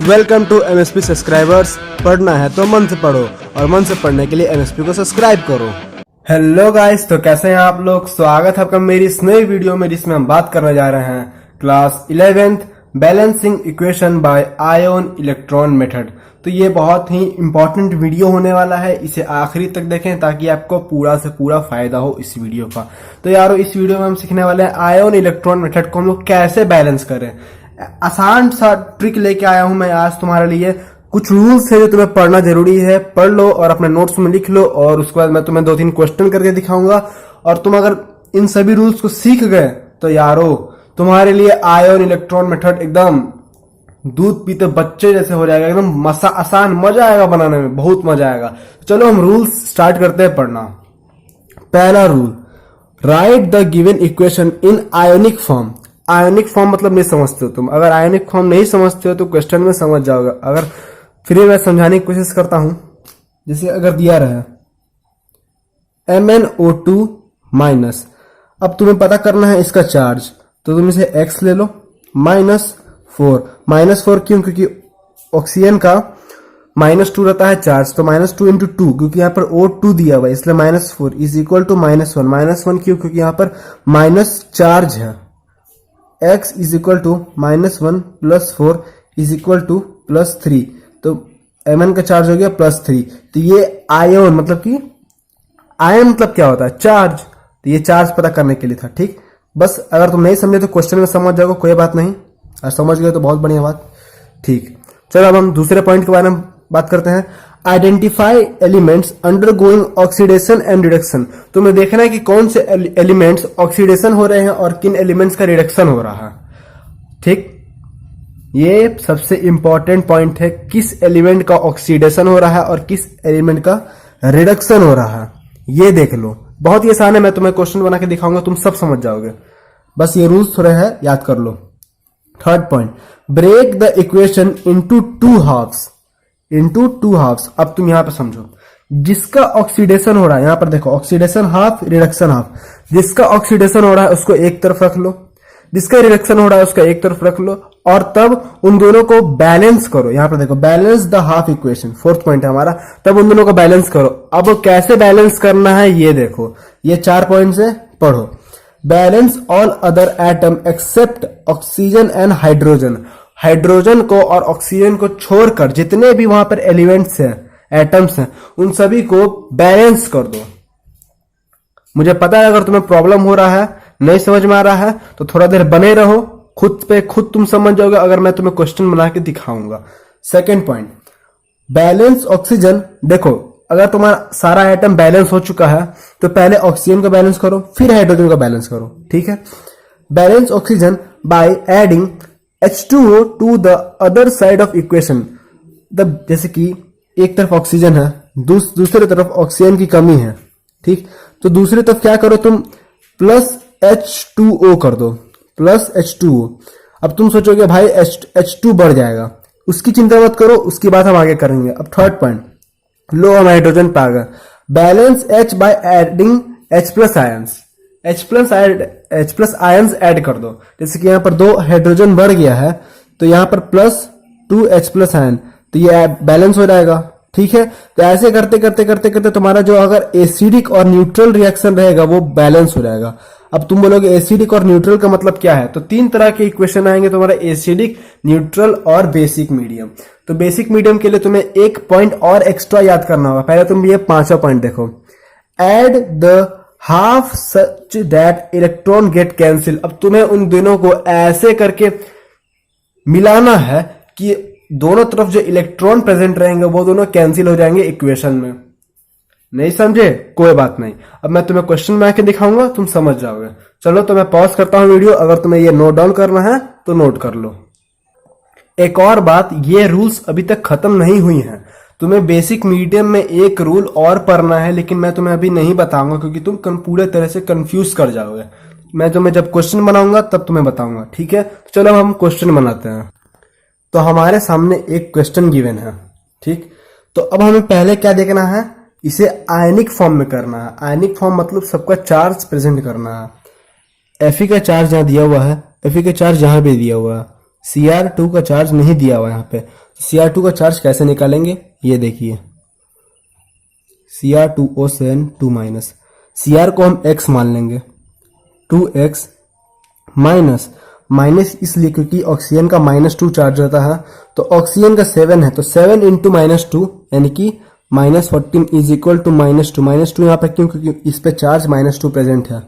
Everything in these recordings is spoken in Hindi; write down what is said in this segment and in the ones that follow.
Welcome to MSP subscribers. पढ़ना है तो मन से पढ़ो और मन से पढ़ने के लिए एमएसपी को सब्सक्राइब करो। हेलो गाइस, तो कैसे हैं आप लोग। स्वागत है आपका मेरी इस नई वीडियो में जिसमें हम बात करने जा रहे हैं class 11th balancing equation by ion electron method. तो ये बहुत ही इंपॉर्टेंट वीडियो होने वाला है, इसे आखिरी तक देखें ताकि आपको पूरा से पूरा फायदा हो इस वीडियो का। तो यारो इस वीडियो में हम सीखने वाले हैं आयन इलेक्ट्रॉन मेथड को हम लोग कैसे बैलेंस करें। आसान सा ट्रिक लेके आया हूं मैं आज तुम्हारे लिए। कुछ रूल्स है जो तुम्हें पढ़ना जरूरी है, पढ़ लो और अपने नोट्स में लिख लो, और उसके बाद मैं तुम्हें 2-3 क्वेश्चन करके दिखाऊंगा। और तुम अगर इन सभी रूल्स को सीख गए तो यारो तुम्हारे लिए आयन इलेक्ट्रॉन मेथड एकदम दूध पीते बच्चे जैसे हो जाएगा, एकदम आसान, मजा आएगा बनाने में, बहुत मजा आएगा। चलो हम रूल्स स्टार्ट करते हैं पढ़ना। पहला rule, right the given equation in ionic form. Ionic form मतलब नहीं समझते हो तुम, अगर आयोनिक फॉर्म नहीं समझते हो तो क्वेश्चन में समझ जाओगे। अगर फिर मैं समझाने की कोशिश करता हूं, जैसे अगर दिया रहा MnO2 माइनस, अब तुम्हें पता करना है इसका चार्ज, तो तुम इसे x ले लो -4 क्यों, क्योंकि ऑक्सीजन का -2 रहता है चार्ज, तो -2 × 2, क्योंकि यहाँ पर O2 दिया हुआ है इसलिए -4 इज इक्वल टू -1 क्यों, क्योंकि यहाँ पर माइनस चार्ज है। x is equal to -1 + 4 is equal to +3, तो Mn का चार्ज हो गया +3। तो ये आयन मतलब कि आयन मतलब क्या होता है, चार्ज। तो ये चार्ज पता करने के लिए था, ठीक। बस अगर तुम नहीं समझे तो क्वेश्चन में समझ जाओगे, कोई बात नहीं, और समझ गए तो बहुत बढ़िया बात, ठीक। चलो अब हम दूसरे पॉइंट के बारे में बात करते हैं। Identify elements undergoing oxidation and reduction. तुम्हें देखना है कि कौन से एलिमेंट्स ऑक्सीडेशन हो रहे हैं और किन एलिमेंट्स का रिडक्शन हो रहा है, ठीक। ये सबसे इंपॉर्टेंट पॉइंट है, किस एलिमेंट का ऑक्सीडेशन हो रहा है और किस एलिमेंट का रिडक्शन हो रहा है, ये देख लो। बहुत ही आसान है, मैं तुम्हें क्वेश्चन बना के दिखाऊंगा, तुम सब समझ जाओगे। बस ये रूल्स थोड़े हैं, याद कर लो। Third point, break the equation into two halves. अब तुम यहां पर समझो, जिसका ऑक्सीडेशन हो रहा है, यहां पर देखो ऑक्सीडेशन हाफ, रिडक्शन हाफ। जिसका ऑक्सीडेशन हो रहा है उसको एक तरफ रख लो, जिसका रिडक्शन हो रहा है उसका एक तरफ रख लो, और तब उन दोनों को बैलेंस करो। यहां पर देखो balance the half equation, fourth point है हमारा। तब उन दोनों को बैलेंस करो। अब कैसे बैलेंस करना है ये देखो, ये 4 पॉइंट से पढ़ो। Balance all other atom except oxygen and hydrogen. Hydrogen को और ऑक्सीजन को छोड़कर जितने भी वहां पर एलिमेंट्स हैं, एटम्स हैं, उन सभी को बैलेंस कर दो। मुझे पता है अगर तुम्हें प्रॉब्लम हो रहा है, नहीं समझ में आ रहा है, तो थोड़ा देर बने रहो, खुद पे खुद तुम समझ जाओगे अगर मैं तुम्हें क्वेश्चन बना के दिखाऊंगा। Second point, balance oxygen. देखो अगर तुम्हारा सारा एटम बैलेंस हो चुका है तो पहले ऑक्सीजन को बैलेंस करो, फिर हाइड्रोजन को बैलेंस करो, ठीक है। Balance oxygen by adding H2O to the other side of equation. जैसे कि एक तरफ ऑक्सीजन है, दूसरी तरफ ऑक्सीजन की कमी है, ठीक। तो दूसरी तरफ क्या करो तुम, +H2O कर दो, +H2O। अब तुम सोचोगे भाई H2 बढ़ जाएगा, उसकी चिंता मत करो, उसकी बात हम आगे करेंगे। अब थर्ड पॉइंट, लो हम हाइड्रोजन पे आ गए। Balance H by adding H+ ions. H+ ions add कर दो। जैसे कि यहाँ पर 2 हाइड्रोजन बढ़ गया है, तो यहाँ पर +2 H+ आयन, तो ये बैलेंस हो जाएगा, ठीक है। तो ऐसे करते करते करते करते तुम्हारा जो अगर एसिडिक और न्यूट्रल रिएक्शन रहेगा वो बैलेंस हो जाएगा। अब तुम बोलोगे एसिडिक और न्यूट्रल का मतलब क्या है, तो 3 तरह के इक्वेशन आएंगे तुम्हारा, एसिडिक, न्यूट्रल और बेसिक मीडियम। तो बेसिक मीडियम के लिए तुम्हें एक पॉइंट और एक्स्ट्रा याद करना होगा। पहले तुम ये 5वां पॉइंट देखो, add the half such that electron get cancel. अब तुम्हें उन दोनों को ऐसे करके मिलाना है कि दोनों तरफ जो इलेक्ट्रॉन प्रेजेंट रहेंगे वो दोनों कैंसिल हो जाएंगे इक्वेशन में। नहीं समझे, कोई बात नहीं, अब मैं तुम्हें क्वेश्चन में आके दिखाऊंगा, तुम समझ जाओगे। चलो तो मैं पॉज करता हूं वीडियो, अगर तुम्हें ये नोट डाउन करना है तो नोट कर लो। एक और बात, ये रूल्स अभी तक खत्म नहीं हुई हैं। तुम्हें बेसिक मीडियम में एक रूल और पढ़ना है, लेकिन मैं तुम्हें अभी नहीं बताऊंगा क्योंकि तुम पूरे तरह से कंफ्यूज कर जाओगे। मैं तुम्हें जब क्वेश्चन बनाऊंगा तब तुम्हें बताऊंगा, ठीक है। चलो हम क्वेश्चन बनाते हैं। तो हमारे सामने एक क्वेश्चन गिवन है, ठीक। तो अब हमें पहले क्या देखना है, इसे आयनिक फॉर्म में करना है। आयनिक फॉर्म मतलब सबका चार्ज प्रेजेंट करना है। Fe का चार्ज यहाँ दिया हुआ है, Fe का चार्ज यहाँ भी दिया हुआ है, Cr2 का चार्ज नहीं दिया हुआ यहाँ पे, Cr2 का चार्ज कैसे निकालेंगे ये देखिए, Cr2O7 2 माइनस, Cr को हम x मान लेंगे, 2x माइनस, माइनस इसलिए क्योंकि ऑक्सीजन का -2 चार्ज रहता है, तो ऑक्सीजन का 7 है तो 7 इंटू -2 यानी कि -14 इज इक्वल टू -2, -2 यहाँ पर क्यों, क्योंकि इस पे चार्ज -2 प्रेजेंट है।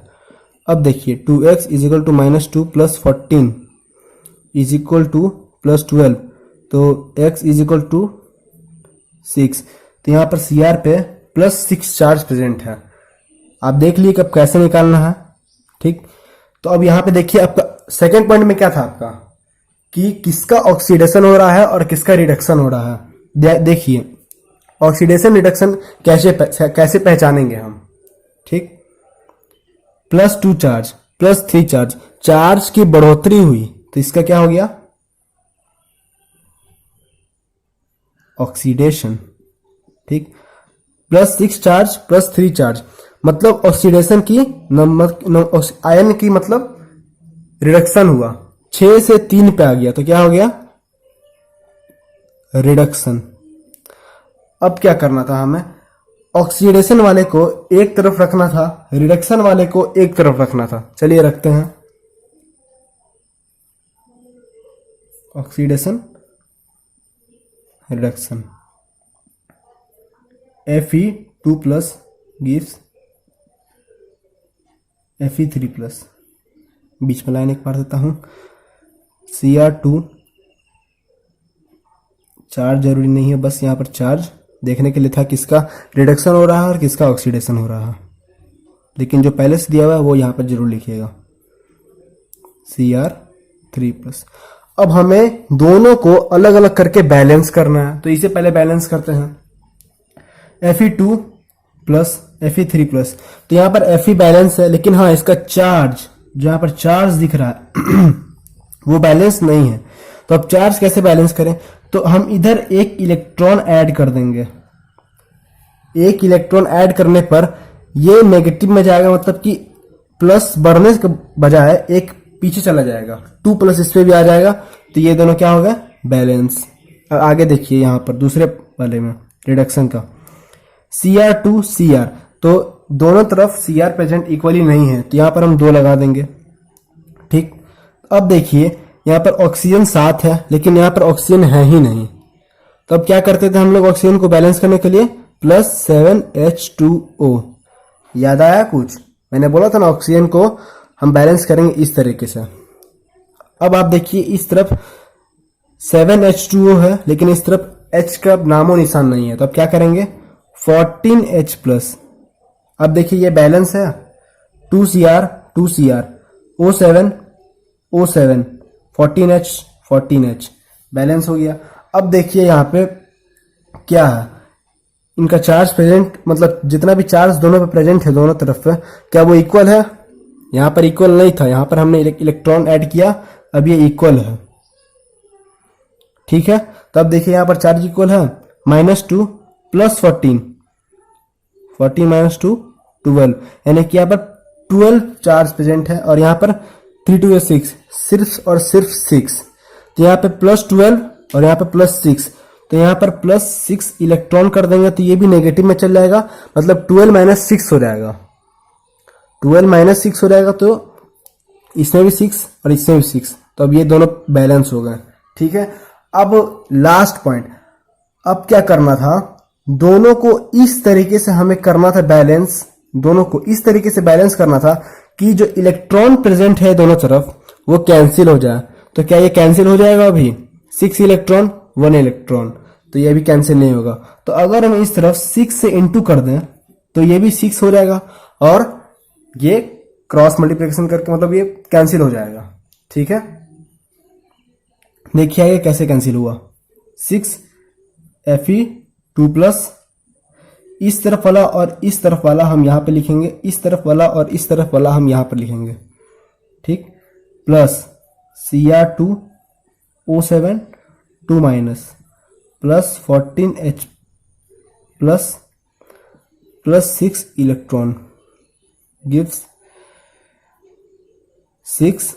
अब देखिए 2x is equal to -2 plus 14 is equal to plus 12, तो x इज इक्वल टू 6, तो यहाँ पर Cr पे +6 चार्ज प्रेजेंट है। आप देख लिए कब कैसे निकालना है, ठीक। तो अब यहाँ पे देखिए आपका सेकेंड पॉइंट में क्या था आपका, कि किसका ऑक्सीडेशन हो रहा है और किसका रिडक्शन हो रहा है। देखिए ऑक्सीडेशन रिडक्शन कैसे पहचानेंगे हम, ठीक। +2 चार्ज +3 चार्ज, चार्ज की बढ़ोतरी हुई तो इसका क्या हो गया, ऑक्सीडेशन, ठीक। +6 चार्ज +3 चार्ज मतलब ऑक्सीडेशन की आयन की मतलब रिडक्शन हुआ, 6 से 3 पे आ गया तो क्या हो गया, रिडक्शन। अब क्या करना था हमें, ऑक्सीडेशन वाले को एक तरफ रखना था, रिडक्शन वाले को एक तरफ रखना था। चलिए रखते हैं, oxidation reduction, Fe2 plus gives Fe3 plus, बीच में लाइन एक बार देता हूं, Cr2 चार्ज जरूरी नहीं है, बस यहां पर चार्ज देखने के लिए था किसका रिडक्शन हो रहा है और किसका ऑक्सीडेशन हो रहा है, लेकिन जो पहले से दिया हुआ है वो यहां पर जरूर लिखिएगा, Cr3 प्लस। अब हमें दोनों को अलग अलग करके बैलेंस करना है, तो इसे पहले बैलेंस करते हैं, Fe2 प्लस Fe3 प्लस, तो यहां पर Fe बैलेंस है, लेकिन हाँ इसका चार्ज जो यहां पर चार्ज दिख रहा है वो बैलेंस नहीं है। तो अब चार्ज कैसे बैलेंस करें, तो हम इधर एक इलेक्ट्रॉन ऐड कर देंगे, एक इलेक्ट्रॉन ऐड करने पर ये नेगेटिव में जाएगा, मतलब कि प्लस बढ़ने के बजाय एक पीछे चला जाएगा, 2 प्लस इस पे भी आ जाएगा, तो ये दोनों क्या होगा, बैलेंस। आगे देखिए यहां पर दूसरे वाले में रिडक्शन का, Cr2 Cr, तो दोनों तरफ Cr प्रेजेंट इक्वली नहीं है, तो यहां पर हम 2 लगा देंगे, ठीक। अब देखिए यहां पर ऑक्सीजन 7 है, लेकिन यहां पर ऑक्सीजन है ही नहीं, तो अब क्या करते थे हम लोग ऑक्सीजन को बैलेंस करने के लिए, +7H2O। याद आया कुछ, मैंने बोला था ना ऑक्सीजन को हम बैलेंस करेंगे इस तरीके से। अब आप देखिए इस तरफ 7H2O है, लेकिन इस तरफ H का नामो निशान नहीं है, तो अब क्या करेंगे, 14H प्लस। अब देखिए ये बैलेंस है, 2Cr O7 O7 14H balance हो गया। अब देखिए यहाँ पे क्या है, इनका चार्ज प्रेजेंट, मतलब जितना भी चार्ज दोनों पे प्रेजेंट है दोनों तरफ पे, क्या वो इक्वल है, यहाँ पर इक्वल नहीं था, यहाँ पर हमने इलेक्ट्रॉन ऐड किया, अब ये इक्वल है, ठीक है। तो अब देखिए यहाँ पर चार्ज इक्वल है, -2 प्लस 14 -2 12, यानी कि यहाँ पर 12 चार्ज प्रेजेंट है, और यहाँ पर 3 2 6, सिर्फ और सिर्फ 6, तो यहाँ पे +12 और यहाँ पे +6, तो यहाँ पर +6 इलेक्ट्रॉन कर देंगे तो ये भी नेगेटिव में चल जाएगा, मतलब 12 - 6 हो जाएगा, 12 - 6 हो जाएगा, तो इसमें भी 6 और इसमें भी 6, तो अब ये दोनों बैलेंस हो गए, ठीक है। अब लास्ट पॉइंट, अब क्या करना था, दोनों को इस तरीके से हमें करना था बैलेंस, दोनों को इस तरीके से बैलेंस करना था कि जो इलेक्ट्रॉन प्रेजेंट है दोनों तरफ वो कैंसिल हो जाए। तो क्या ये कैंसिल हो जाएगा, अभी 6 इलेक्ट्रॉन 1 इलेक्ट्रॉन, तो ये भी कैंसिल नहीं होगा। तो अगर हम इस तरफ 6 से इंटू कर दें तो ये भी 6 हो जाएगा, और ये क्रॉस मल्टीप्लिकेशन करके मतलब ये कैंसिल हो जाएगा, ठीक है। देखिए ये कैसे कैंसिल हुआ, 6 Fe2 प्लस, इस तरफ वाला और इस तरफ वाला हम यहां पे लिखेंगे, इस तरफ वाला और इस तरफ वाला हम यहां पर लिखेंगे, ठीक, plus Cr2O7 2 minus plus 14H plus 6 electron gives 6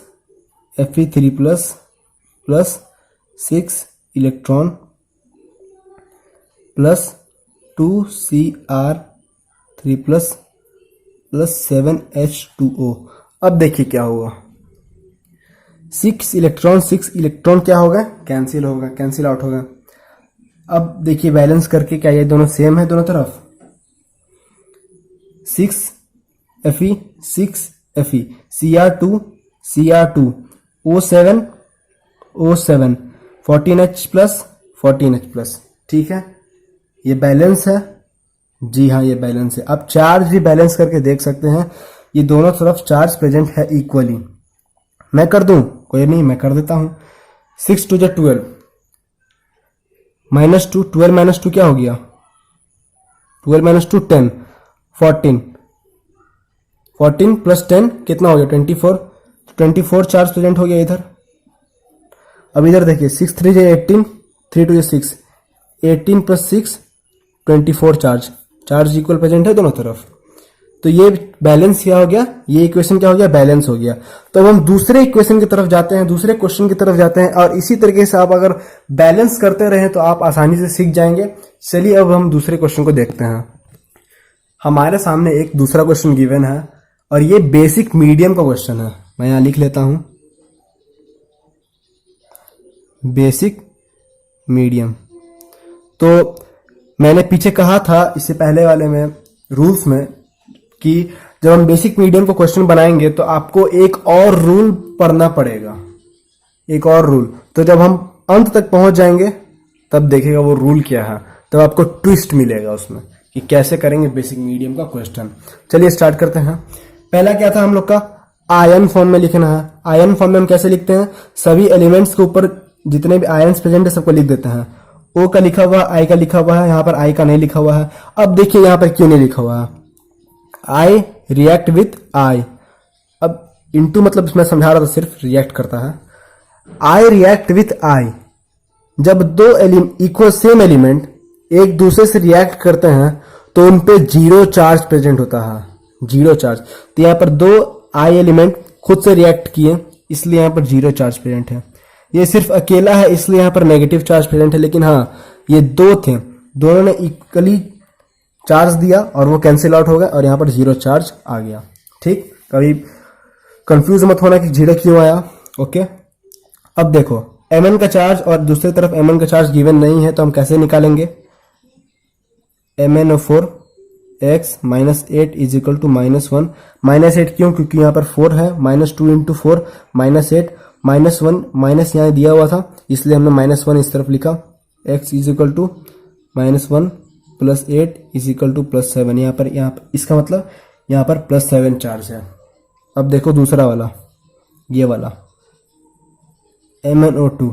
Fe3 plus plus 6 electron plus 2Cr3 plus 7H2O। अब देखिए क्या होगा, 6 इलेक्ट्रॉन क्या होगा, कैंसिल होगा, कैंसिल आउट होगा। अब देखिए बैलेंस करके क्या ये दोनों सेम है दोनों तरफ, 6 Fe Cr2 O7 14H plus 14H plus. ठीक है, ये बैलेंस है, जी हाँ ये बैलेंस है। अब चार्ज भी बैलेंस करके देख सकते हैं, ये दोनों तरफ चार्ज प्रेजेंट है इक्वली। मैं कर दूं, कोई नहीं मैं कर देता हूं। 6 2 12 -2 12 -2 क्या हो गया, 12 -2 10 14 प्लस 10 कितना हो गया 24 चार्ज प्रेजेंट हो गया इधर। अब इधर देखिए 6 3 18 3 2 6 18 प्लस 6 24 चार्ज इक्वल प्रेजेंट है दोनों तरफ। तो ये बैलेंस क्या हो गया, ये इक्वेशन क्या हो गया, बैलेंस हो गया। तो अब हम दूसरे इक्वेशन की तरफ जाते हैं, दूसरे क्वेश्चन की तरफ जाते हैं, और इसी तरीके से आप अगर बैलेंस करते रहें तो आप आसानी से सीख जाएंगे। चलिए अब हम दूसरे क्वेश्चन को देखते हैं। हमारे सामने एक दूसरा क्वेश्चन गिवन है और ये बेसिक मीडियम का क्वेश्चन है। मैं यहां लिख लेता हूं बेसिक मीडियम। तो मैंने पीछे कहा था इससे पहले वाले में रूल्स में कि जब हम बेसिक मीडियम को क्वेश्चन बनाएंगे तो आपको एक और रूल पढ़ना पड़ेगा, एक और रूल। तो जब हम अंत तक पहुंच जाएंगे तब देखेगा वो रूल क्या है, तब आपको ट्विस्ट मिलेगा उसमें कि कैसे करेंगे बेसिक मीडियम का क्वेश्चन। चलिए स्टार्ट करते हैं। पहला क्या था हम लोग का, आयन फॉर्म में लिखना है। आयन फॉर्म में हम कैसे लिखते हैं, सभी एलिमेंट्स के ऊपर जितने भी आयन्स प्रेजेंट है सबको लिख देते हैं। ओ का लिखा हुआ है, आई का लिखा हुआ है, यहाँ पर आई का नहीं लिखा हुआ है। अब देखिए यहाँ पर क्यों नहीं लिखा हुआ है, आई रिएक्ट विथ आई। अब इनटू मतलब मैं समझा रहा था, सिर्फ रिएक्ट करता है। आई रिएक्ट विथ आई, जब दो इक्वल सेम एलिमेंट एक दूसरे से रिएक्ट करते हैं तो उन पे जीरो चार्ज प्रेजेंट होता है, जीरो चार्ज। तो यहाँ पर दो आई एलिमेंट खुद से रिएक्ट किए इसलिए यहाँ पर जीरो चार्ज प्रेजेंट है। ये सिर्फ अकेला है इसलिए यहाँ पर नेगेटिव चार्ज प्रेजेंट है, लेकिन हाँ ये दो थे, दोनों ने इक्वली चार्ज दिया और वो कैंसिल आउट हो गया और यहाँ पर जीरो चार्ज आ गया। ठीक, कभी कंफ्यूज मत होना कि जीरो क्यों आया। ओके, अब देखो Mn का चार्ज और दूसरी तरफ Mn का चार्ज गिवन नहीं है तो हम कैसे निकालेंगे, MnO4 x -8 is equal to -1। -8 क्यों, क्योंकि यहाँ पर 4 है, -2 इंटू 4 -8 -1 माइनस यहाँ दिया हुआ था इसलिए हमने -1 इस तरफ लिखा। x is equal to -1 plus 8 is equal to +7। यहाँ पर इसका मतलब यहाँ पर +7 चार्ज है। अब देखो दूसरा वाला, ये वाला MnO2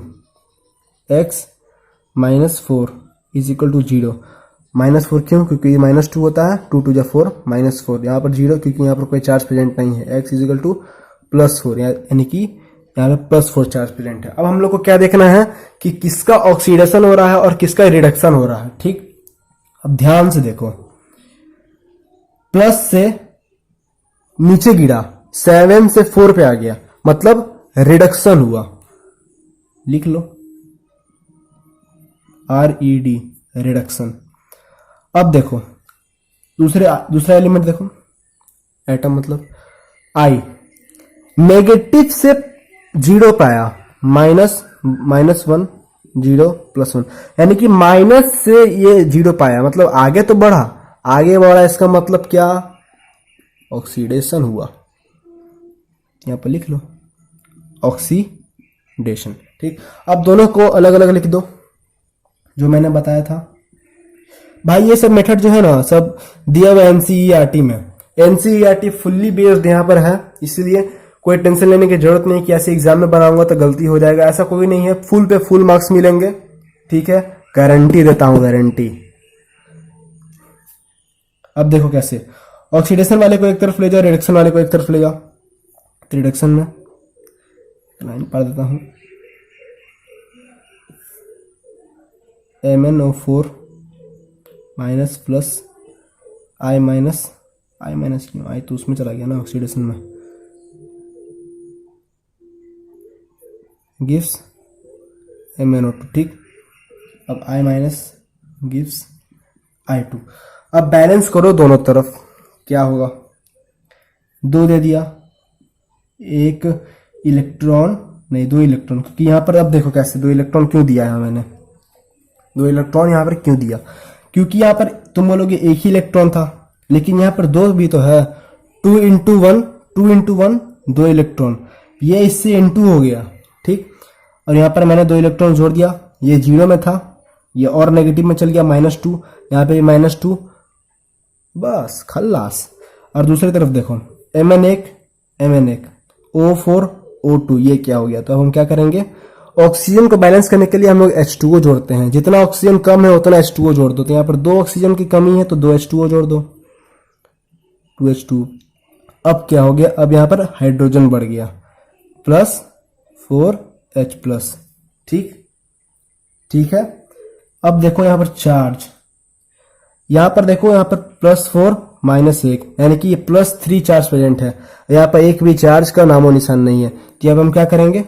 x -4 is equal to 0। -4 क्यों, क्योंकि -2 होता है, 2 2 4 -4। यहाँ पर 0 क्योंकि यहाँ पर कोई चार्ज प्रेजेंट नहीं है। x इज इक्वल टू +4 यानी कि यहाँ पे +4 चार्ज प्रेजेंट है। अब हम लोग को क्या देखना है कि किसका ऑक्सीडेशन हो रहा है और किसका रिडक्शन हो रहा है। ठीक, अब ध्यान से देखो, प्लस से नीचे गिरा, 7 से 4 पे आ गया, मतलब रिडक्शन हुआ। लिख लो RED, रिडक्शन। अब देखो दूसरा एलिमेंट देखो, एटम मतलब I, नेगेटिव से 0 पाया, -1 0 +1, यानी कि माइनस से ये 0 पाया, मतलब आगे तो बढ़ा, आगे बढ़ा इसका मतलब क्या, ऑक्सीडेशन हुआ। यहां पर लिख लो ऑक्सीडेशन। ठीक, अब दोनों को अलग अलग लिख दो जो मैंने बताया था। भाई ये सब मेथड जो है ना सब दिया हुआ NCERT में, NCERT फुल्ली बेस्ड यहाँ पर है, इसलिए कोई टेंशन लेने की जरूरत नहीं कि ऐसे एग्जाम में बनाऊंगा तो गलती हो जाएगा, ऐसा कोई नहीं है। फुल पे फुल मार्क्स मिलेंगे। ठीक है, गारंटी देता हूं, गारंटी। अब देखो कैसे, ऑक्सीडेशन वाले को एक तरफ ले जाओ, रिडक्शन वाले को एक तरफ ले जाओ। तो रिडक्शन में लाइन पढ़ देता हूं, MnO4 minus plus I minus क्यों, I तो उसमें चला गया ना ऑक्सीडेशन में, गिव्स MnO2, ठीक। अब I माइनस गिव्स I2। अब बैलेंस करो दोनों तरफ, क्या होगा, 2 दे दिया, एक इलेक्ट्रॉन नहीं 2 इलेक्ट्रॉन, क्योंकि यहां पर अब देखो कैसे 2 इलेक्ट्रॉन क्यों दिया है मैंने, 2 इलेक्ट्रॉन यहां पर क्यों दिया, क्योंकि यहां पर तुम बोलोगे एक ही इलेक्ट्रॉन था, लेकिन यहां पर 2 भी तो है, 2 इंटू वन 2 इलेक्ट्रॉन, ये इससे इंटू हो गया, ठीक। और यहां पर मैंने 2 इलेक्ट्रॉन जोड़ दिया, ये 0 में था, ये और नेगेटिव में चल गया -2, यहाँ पे -2, बस खल्लास। और दूसरी तरफ देखो Mn1 O4 O2, ये क्या हो गया, तो अब हम क्या करेंगे, ऑक्सीजन को बैलेंस करने के लिए हम लोग H2O जोड़ते हैं, जितना ऑक्सीजन कम है उतना H2O जोड़ दो, तो यहाँ पर 2 ऑक्सीजन की कमी है तो 2 H2O जोड़ दो, 2H2। अब क्या हो गया, अब यहाँ पर हाइड्रोजन बढ़ गया, +4H+, ठीक है। अब देखो यहाँ पर चार्ज, यहाँ पर देखो, यहाँ पर +4 -1, यानी कि ये +3 चार्ज प्रेजेंट है, यहाँ पर एक भी चार्ज का नामो निशान नहीं है, तो अब हम क्या करेंगे,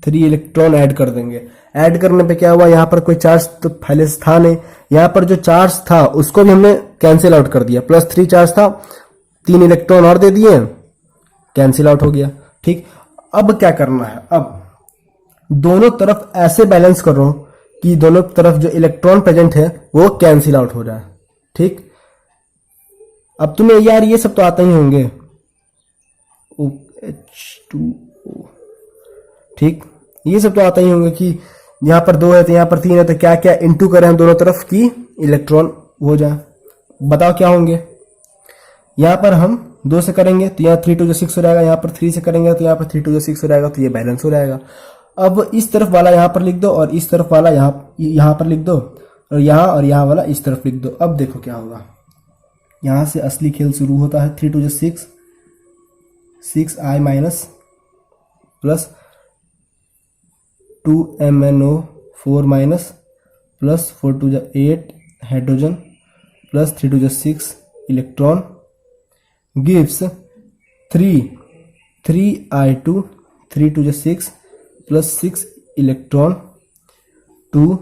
3 इलेक्ट्रॉन ऐड कर देंगे। ऐड करने पे क्या हुआ, यहाँ पर कोई चार्ज तो पहले से था नहीं, यहाँ पर जो चार्ज था उसको भी हमने कैंसिल आउट कर दिया, +3 चार्ज था, 3 इलेक्ट्रॉन और दे दिए, कैंसिल आउट हो गया, ठीक। अब क्या करना है, अब दोनों तरफ ऐसे बैलेंस करो कि दोनों तरफ जो इलेक्ट्रॉन प्रेजेंट है वो कैंसिल आउट हो जाए, ठीक। अब तुम्हें यार ये सब तो आते ही होंगे, OH2O, ठीक, ये सब तो आता ही होंगे कि यहां पर 2 है तो यहां पर 3 है, तो क्या क्या इंटू करें हम दोनों तरफ की इलेक्ट्रॉन हो जाए, बताओ क्या होंगे। यहां पर हम 2 से करेंगे तो यहाँ 3 2 6 हो जाएगा, यहाँ पर 3 से करेंगे तो यहाँ पर 3 2 6 हो जाएगा, तो ये बैलेंस हो जाएगा। अब इस तरफ वाला यहां पर लिख दो और इस तरफ वाला यहां पर लिख दो, और यहां वाला इस तरफ लिख दो। अब देखो क्या होगा, यहां से असली खेल शुरू होता है, 3 2 6 6I minus plus 2MnO4 minus plus 4 2 8 hydrogen plus 3 2 6 electron gives 3I2 3 2 6 plus 6 electron 2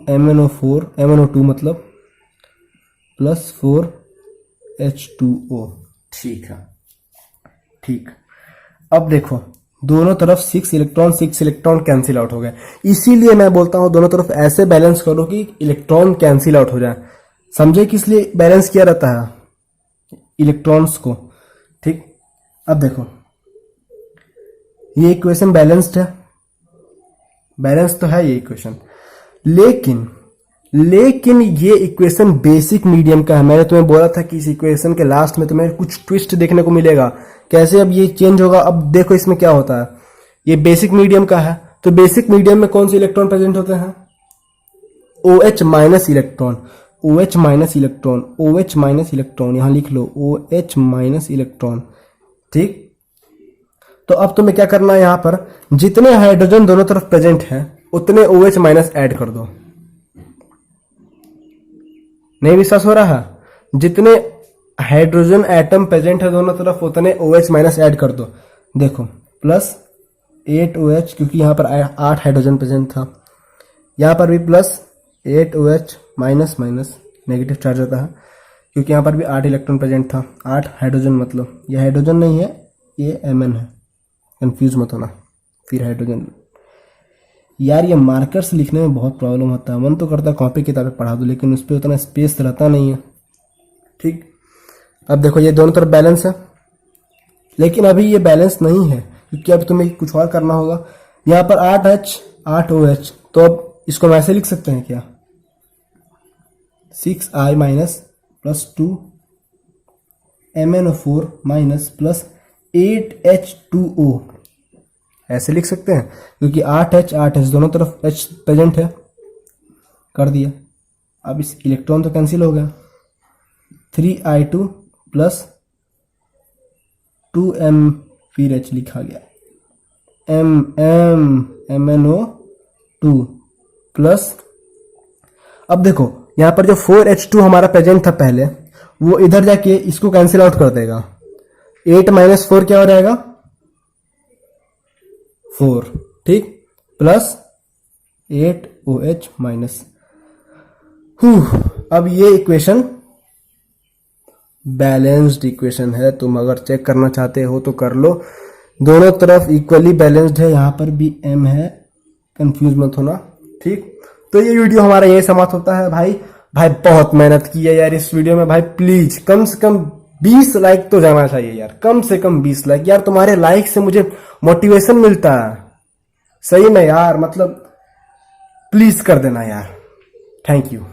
MnO2 मतलब प्लस 4H2O, ठीक है, ठीक। अब देखो दोनों तरफ 6 इलेक्ट्रॉन कैंसिल आउट हो गए, इसीलिए मैं बोलता हूं दोनों तरफ ऐसे बैलेंस करो कि इलेक्ट्रॉन कैंसिल आउट हो जाए। समझे किस लिए बैलेंस किया रहता है, इलेक्ट्रॉन्स को, ठीक। अब देखो ये इक्वेशन बैलेंस्ड है, बैलेंस तो है ये इक्वेशन, लेकिन ये इक्वेशन बेसिक मीडियम का है। मैंने तुम्हें बोला था कि इस इक्वेशन के लास्ट में तुम्हें कुछ ट्विस्ट देखने को मिलेगा, कैसे अब ये चेंज होगा। अब देखो इसमें क्या होता है, ये बेसिक मीडियम का है, तो बेसिक मीडियम में कौन से इलेक्ट्रॉन प्रेजेंट होते हैं, OH minus electron, OH minus electron, OH minus electron, यहां लिख लो OH माइनस इलेक्ट्रॉन, ठीक। तो अब तुम्हें क्या करना है, यहां पर जितने हाइड्रोजन दोनों तरफ प्रेजेंट है उतने OH माइनस ऐड कर दो। नहीं विश्वास हो रहा है, जितने हाइड्रोजन एटम प्रेजेंट है दोनों तरफ उतने OH माइनस ऐड कर दो। देखो प्लस 8OH, क्योंकि यहां पर 8 हाइड्रोजन प्रेजेंट था, यहां पर भी plus 8OH minus minus negative charge होता है, क्योंकि यहां पर भी 8 इलेक्ट्रॉन प्रेजेंट था, 8 हाइड्रोजन, मतलब ये हाइड्रोजन नहीं है, ये Mn है, कंफ्यूज मत होना। फिर हाइड्रोजन, यार ये मार्कर्स लिखने में बहुत प्रॉब्लम होता है, मन तो करता है कॉपी किताबें पढ़ा दो, लेकिन उस पर उतना स्पेस रहता नहीं है, ठीक। अब देखो ये दोनों तरफ बैलेंस है, लेकिन अभी ये बैलेंस नहीं है, क्योंकि अब तुम्हें कुछ और करना होगा। यहाँ पर 8H 8OH, तो अब इसको हम ऐसे लिख सकते हैं क्या, 6I minus plus 2 MnO4 minus plus 8H2O, ऐसे लिख सकते हैं, क्योंकि 8H दोनों तरफ H प्रेजेंट है, कर दिया। अब इस इलेक्ट्रॉन तो कैंसिल हो गया, 3I2 प्लस 2M, फिर H लिखा गया, MnO2 प्लस, अब देखो यहां पर जो 4H2 हमारा प्रेजेंट था पहले, वो इधर जाके इसको कैंसिल आउट कर देगा, 8 माइनस 4 क्या हो जाएगा 4, ठीक, प्लस 8OH माइनस। अब ये इक्वेशन बैलेंस्ड इक्वेशन है। तुम अगर चेक करना चाहते हो तो कर लो, दोनों तरफ इक्वली बैलेंस्ड है, यहां पर भी m है, कंफ्यूज मत होना, ठीक। तो ये वीडियो हमारा यही समाप्त होता है भाई। भाई बहुत मेहनत की है यार इस वीडियो में भाई, प्लीज कम से कम 20 लाइक तो जाना चाहिए यार, कम से कम 20 लाइक यार। तुम्हारे लाइक से मुझे मोटिवेशन मिलता है सही में यार, मतलब प्लीज कर देना यार, थैंक यू।